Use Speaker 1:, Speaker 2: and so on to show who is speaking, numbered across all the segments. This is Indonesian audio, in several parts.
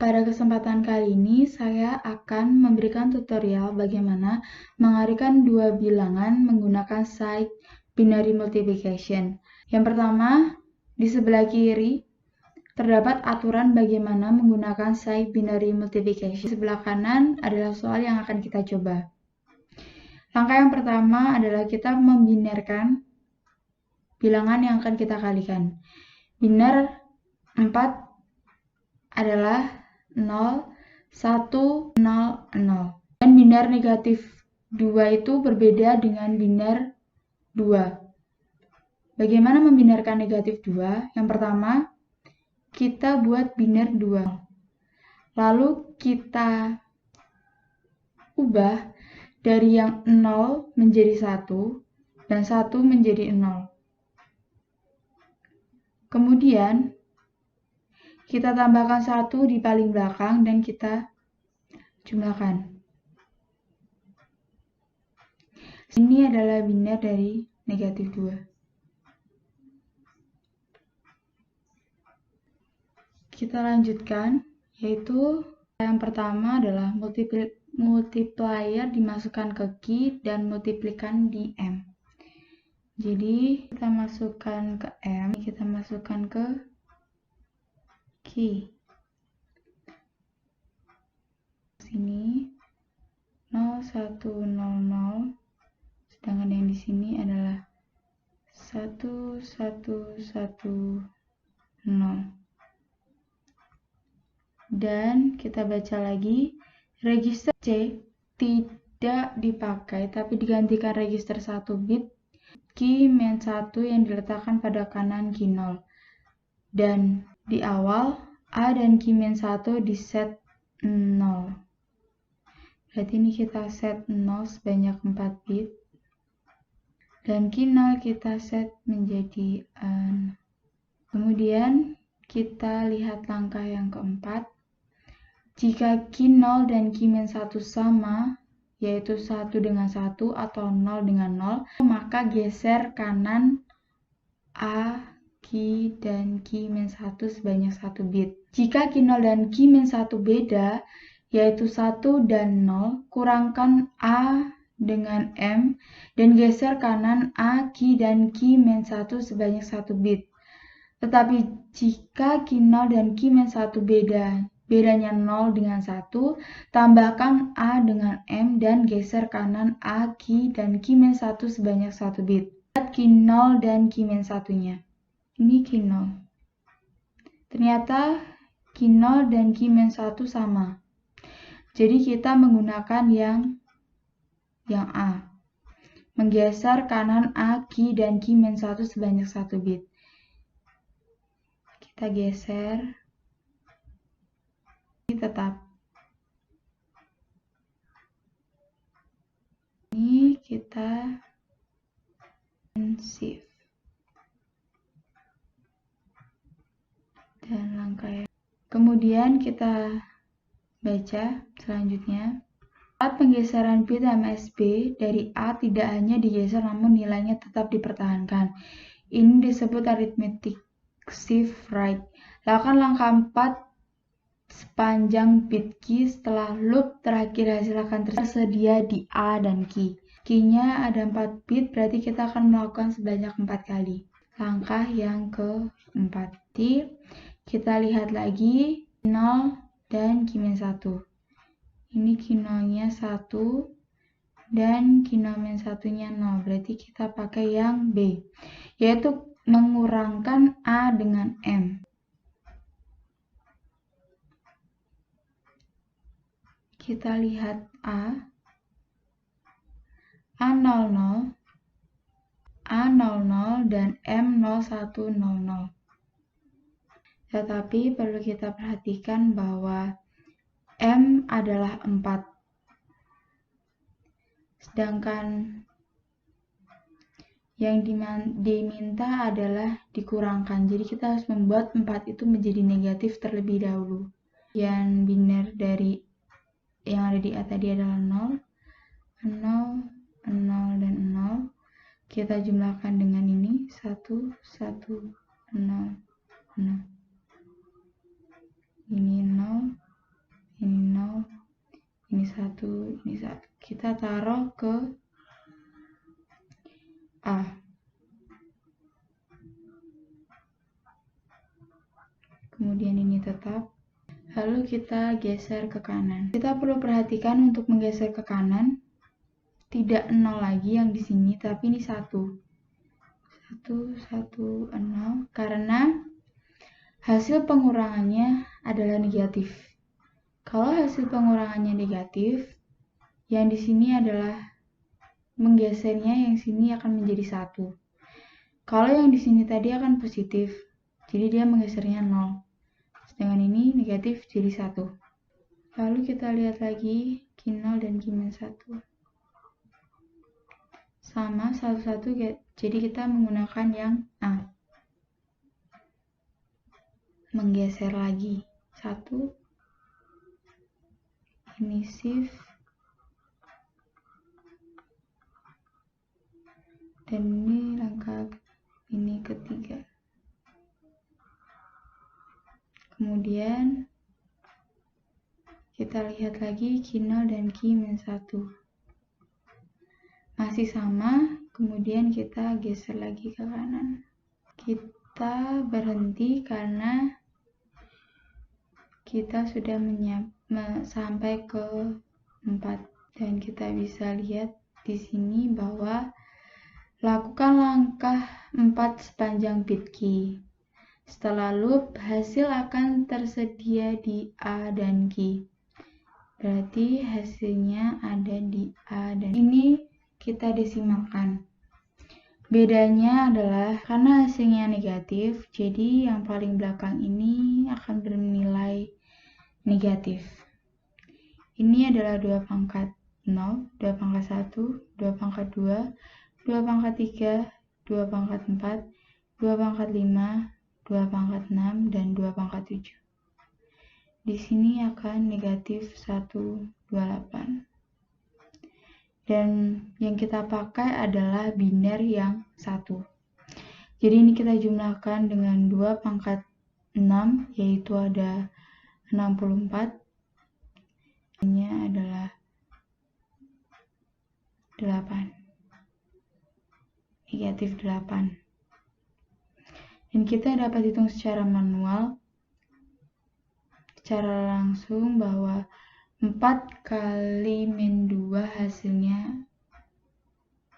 Speaker 1: Pada kesempatan kali ini, saya akan memberikan tutorial bagaimana mengarihkan dua bilangan menggunakan side binary multiplication. Yang pertama, di sebelah kiri, terdapat aturan bagaimana menggunakan side binary multiplication. Di sebelah kanan adalah soal yang akan kita coba. Langkah yang pertama adalah kita membinarkan bilangan yang akan kita kalikan. Binar 4 adalah 0, 1, 0, 0. Dan binar negatif 2 itu berbeda dengan binar 2. Bagaimana membinarkan negatif 2? Yang pertama, kita buat binar 2. Lalu kita ubah dari yang 0 menjadi 1 dan 1 menjadi 0. Kemudian, kita tambahkan 1 di paling belakang dan kita jumlahkan. Ini adalah binar dari negatif 2. Kita lanjutkan, yaitu yang pertama adalah multiplier dimasukkan ke key dan multiplikan di M. Jadi, kita masukkan ke M, kita masukkan ke key. Sini 0, 1, 0, 0. Sedangkan yang di sini adalah 1, 1, 1, 0. Dan kita baca lagi, register C tidak dipakai, tapi digantikan register 1 bit, key min 1 yang diletakkan pada kanan key 0. Dan di awal, A dan key min 1 di set 0. Berarti ini kita set 0 sebanyak 4 bit. Dan key 0 kita set menjadi 0. Kemudian kita lihat langkah yang keempat. Jika key 0 dan key min 1 sama, yaitu 1 dengan 1 atau 0 dengan 0, maka geser kanan A, key, dan key min 1 sebanyak 1 bit. Jika key 0 dan key min 1 beda, yaitu 1 dan 0, kurangkan A dengan M, dan geser kanan A, key, dan key min 1 sebanyak 1 bit. Tetapi jika key 0 dan key min 1 bedanya 0 dengan 1, tambahkan A dengan M dan geser kanan A, key, dan key min 1 sebanyak 1 bit. Lihat key 0 dan key min 1-nya. Ini key 0. Ternyata key 0 dan key min 1 sama. Jadi kita menggunakan yang A. Menggeser kanan A, key, dan key min 1 sebanyak 1 bit. Kita geser. Tetap. Ini kita shift. Dan langkah yang kemudian kita baca selanjutnya. Saat penggeseran bit MSB dari A tidak hanya digeser namun nilainya tetap dipertahankan. Ini disebut arithmetic shift right. Lakukan langkah 4 sepanjang bit key setelah loop terakhir hasil akan tersedia di A dan key. Key-nya ada 4 bit, berarti kita akan melakukan sebanyak 4 kali. Langkah yang keempat. Kita lihat lagi 0 dan key min 1. Ini key 0-nya 1 dan key min 1-nya 0. Berarti kita pakai yang B, yaitu mengurangkan A dengan M. Kita lihat A00, A00, dan M0100. Tetapi perlu kita perhatikan bahwa M adalah 4. Sedangkan yang diminta adalah dikurangkan. Jadi kita harus membuat 4 itu menjadi negatif terlebih dahulu. Yang binar dari yang ada di A tadi adalah 0, 0, 0, dan 0. Kita jumlahkan dengan ini 1, 1, 0, 0. Ini 0, ini 1, ini 1. Kita taruh ke A. Kemudian ini tetap. Lalu kita geser ke kanan. Kita perlu perhatikan untuk menggeser ke kanan, tidak 0 lagi yang di sini, tapi ini 1. 1, 1, 0. Karena hasil pengurangannya adalah negatif. Kalau hasil pengurangannya negatif, yang di sini adalah menggesernya, yang sini akan menjadi 1. Kalau yang di sini tadi akan positif, jadi dia menggesernya 0. Sedangkan ini negatif jadi 1. Lalu kita lihat lagi Q0 dan Q-1. Sama 1-1, jadi kita menggunakan yang A. Menggeser lagi 1. Ini shift. Dan ini langkah ini ketiga. Kemudian kita lihat lagi Q0 dan Q-1. Masih sama, kemudian kita geser lagi ke kanan. Kita berhenti karena kita sudah sampai ke 4. Dan kita bisa lihat di sini bahwa lakukan langkah 4 sepanjang bit key. Setelah loop, hasil akan tersedia di A dan Q. Berarti hasilnya ada di A dan ini kita desimalkan. Bedanya adalah karena hasilnya negatif, jadi yang paling belakang ini akan bernilai negatif. Ini adalah 2 pangkat 0, 2 pangkat 1, 2 pangkat 2, 2 pangkat 3, 2 pangkat 4, 2 pangkat 5, 2 pangkat 6, dan 2 pangkat 7. Di sini akan negatif 128. Dan yang kita pakai adalah biner yang 1. Jadi ini kita jumlahkan dengan 2 pangkat 6, yaitu ada 64. Ini adalah 8. Negatif 8. Dan kita dapat hitung secara manual, secara langsung bahwa 4 kali min 2 hasilnya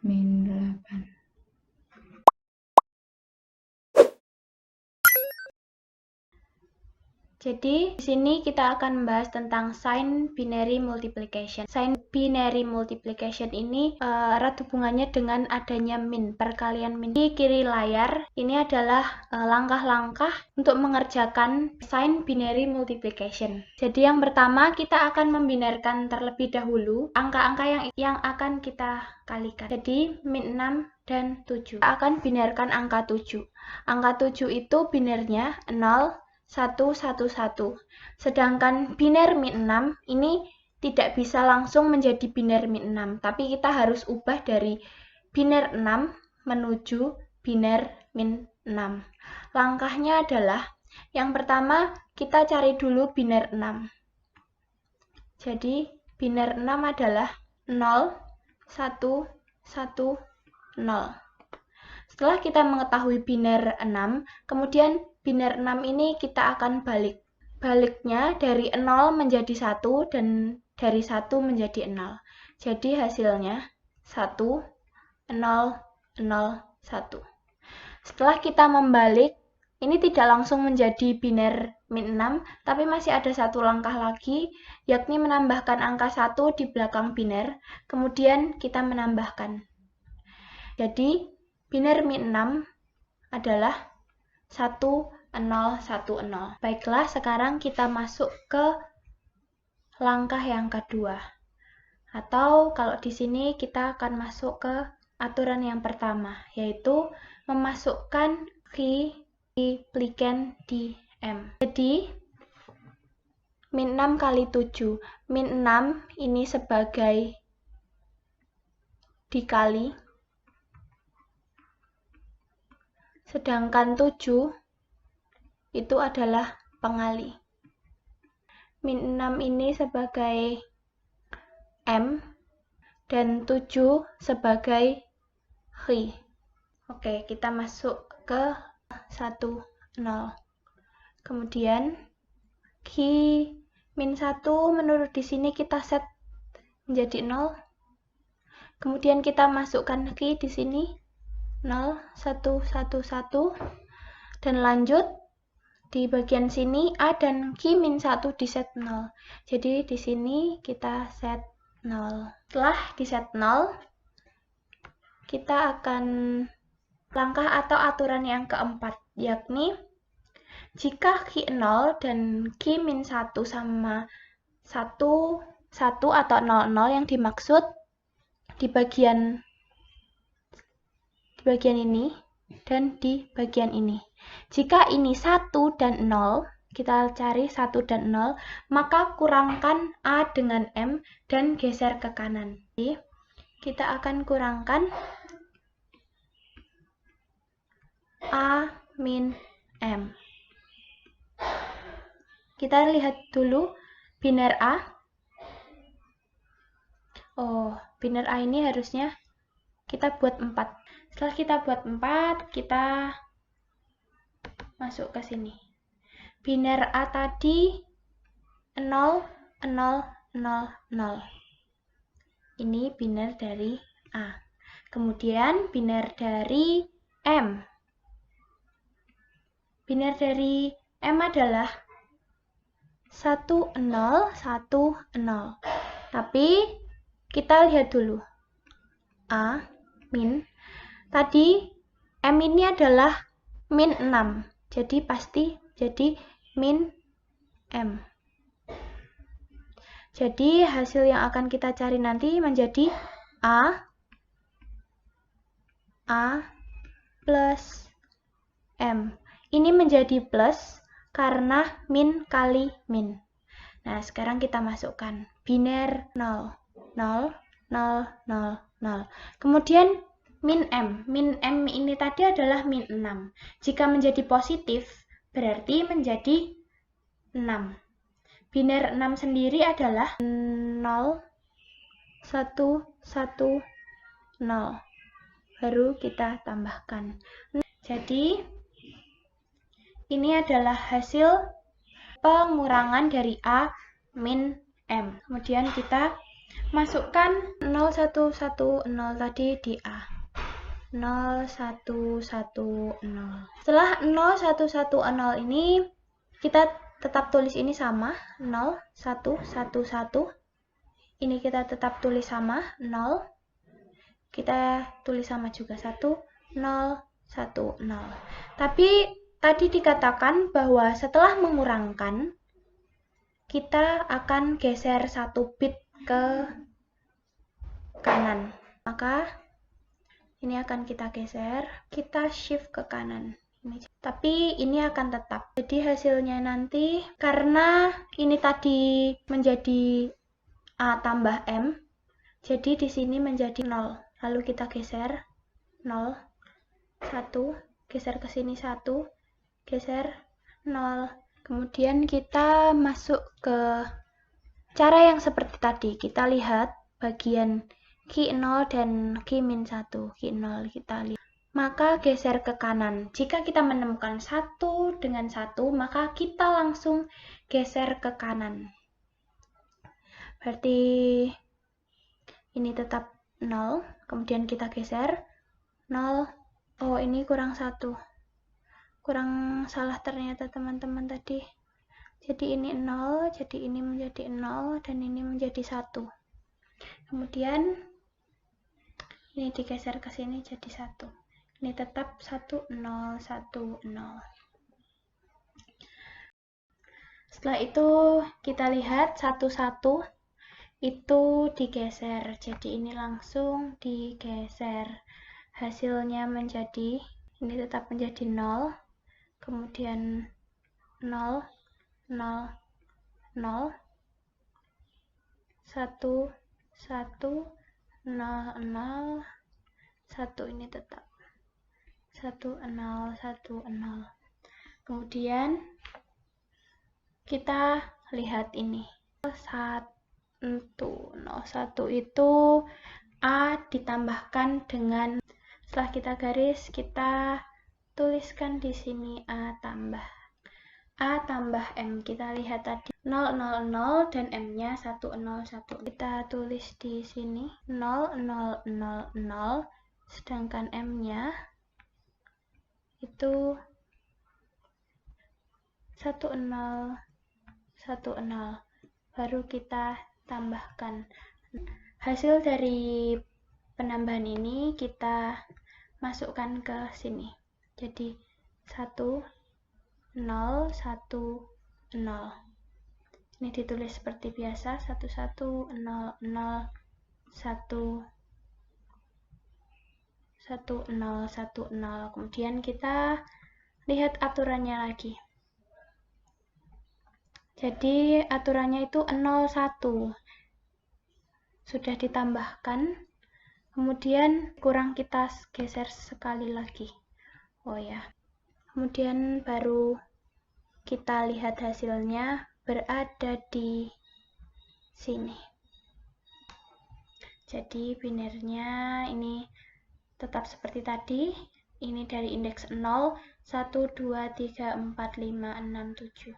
Speaker 1: min 8.
Speaker 2: Jadi, di sini kita akan membahas tentang sign binary multiplication. Sign binary multiplication ini erat hubungannya dengan adanya min, perkalian min. Di kiri layar, ini adalah langkah-langkah untuk mengerjakan sign binary multiplication. Jadi, yang pertama kita akan membinarkan terlebih dahulu angka-angka yang akan kita kalikan. Jadi, min 6 dan 7. Kita akan binarkan angka 7. Angka 7 itu binernya 0, 1, 1, 1. Sedangkan biner min 6 ini tidak bisa langsung menjadi biner min 6, tapi kita harus ubah dari biner 6 menuju biner min 6. Langkahnya adalah, yang pertama kita cari dulu biner 6. Jadi biner 6 adalah 0, 1, 1, 0. Setelah kita mengetahui biner 6, kemudian biner 6 ini kita akan balik. Baliknya dari 0 menjadi 1 dan dari 1 menjadi 0. Jadi hasilnya 1, 0, 0, 1. Setelah kita membalik, ini tidak langsung menjadi biner min 6, tapi masih ada satu langkah lagi, yakni menambahkan angka 1 di belakang biner, kemudian kita menambahkan. Jadi biner min 6 adalah 1, 0, 1, 0. Baiklah, sekarang kita masuk ke langkah yang kedua. Atau kalau di sini kita akan masuk ke aturan yang pertama, yaitu memasukkan multiplicand di M. Jadi, min 6 kali 7. Min 6 ini sebagai dikali, sedangkan 7 itu adalah pengali. Min 6 ini sebagai M, dan 7 sebagai Qi. Oke, kita masuk ke 1, 0. Kemudian Qi min 1 menurut di sini kita set menjadi 0. Kemudian kita masukkan Qi di sini 0, 1, 1, 1. Dan lanjut di bagian sini A dan Qi min 1 di set 0. Jadi di sini kita set 0. Setelah di set 0, kita akan langkah atau aturan yang keempat, yakni jika Qi 0 dan Qi min 1 sama 1, 1 atau 0, 0 yang dimaksud di bagian ini dan di bagian ini. Jika ini 1 dan 0, kita cari 1 dan 0, maka kurangkan A dengan M dan geser ke kanan. Jadi, kita akan kurangkan A min M. Kita lihat dulu biner A. Oh, biner A ini harusnya kita buat 4. Setelah kita buat 4, kita masuk ke sini. Biner A tadi 0, 0, 0, 0. Ini biner dari A. Kemudian biner dari M. Biner dari M adalah 1, 0, 1, 0. Tapi kita lihat dulu. A min. Tadi M ini adalah min 6. Jadi pasti jadi min M. Jadi hasil yang akan kita cari nanti menjadi A plus M. Ini menjadi plus karena min kali min. Nah, sekarang kita masukkan biner 0, 0, 0, 0, 0. Kemudian min M. Min M ini tadi adalah min 6. Jika menjadi positif, berarti menjadi 6. Biner 6 sendiri adalah 0, 1, 1, 0. Baru kita tambahkan. Jadi, ini adalah hasil pengurangan dari A min M. Kemudian kita masukkan 0, 1, 1, 0 tadi di A. 0, 1, 1, 0. Setelah 0, 1, 1, 0 ini, kita tetap tulis ini sama. 0, 1, 1, 1. Ini kita tetap tulis sama. 0. Kita tulis sama juga. 1, 0, 1, 0. Tapi tadi dikatakan bahwa setelah mengurangkan, kita akan geser 1 bit ke kanan. Maka ini akan kita geser, kita shift ke kanan. Tapi ini akan tetap. Jadi hasilnya nanti, karena ini tadi menjadi A tambah M, jadi di sini menjadi 0. Lalu kita geser 0, 1, geser ke sini 1, geser 0. Kemudian kita masuk ke cara yang seperti tadi. Kita lihat bagian Qi 0 dan Qi min 1. Qi 0 kita lihat. Maka geser ke kanan. Jika kita menemukan 1 dengan 1, maka kita langsung geser ke kanan. Berarti ini tetap 0. Kemudian kita geser 0. Oh, ini kurang 1. Kurang salah ternyata teman-teman tadi. Jadi ini 0, jadi ini menjadi 0, dan ini menjadi 1. Kemudian ini digeser ke sini jadi 1. Ini tetap 1, 0, 1, 0. Setelah itu kita lihat 1, 1 itu digeser. Jadi ini langsung digeser. Hasilnya menjadi, ini tetap menjadi 0. Kemudian 0, 0, 0, 1, 1, 0, 0, 1 ini tetap 1, 0, 1, 0. Kemudian kita lihat ini 1, Untuk 01 itu A ditambahkan dengan, setelah kita garis, kita tuliskan di sini A tambah M. Kita lihat tadi 0, 0, 0 dan M-nya 1, 0, 1. Kita tulis di sini 0, 0, 0, 0, sedangkan M-nya itu 1, 0, 1, 0. Baru kita tambahkan. Hasil dari penambahan ini kita masukkan ke sini. Jadi 1, 0, 1, 0. Ini ditulis seperti biasa, 1, 1, 0, 0, 1, 1, 0, 1, 0. Kemudian kita lihat aturannya lagi. Jadi aturannya itu 0, 1. Sudah ditambahkan. Kemudian kurang kita geser sekali lagi. Oh ya. Kemudian baru kita lihat hasilnya berada di sini. Jadi binernya ini tetap seperti tadi. Ini dari indeks 0, 1, 2, 3, 4, 5, 6, 7.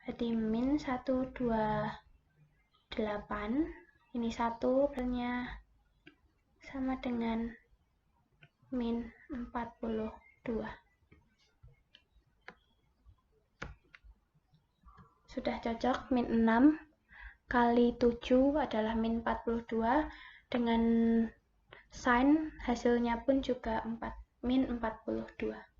Speaker 2: Berarti min 1, 2, 8. Ini 1, nya sama dengan min 42. Sudah cocok, min 6 kali 7 adalah min 42, dengan sign hasilnya pun juga min 42.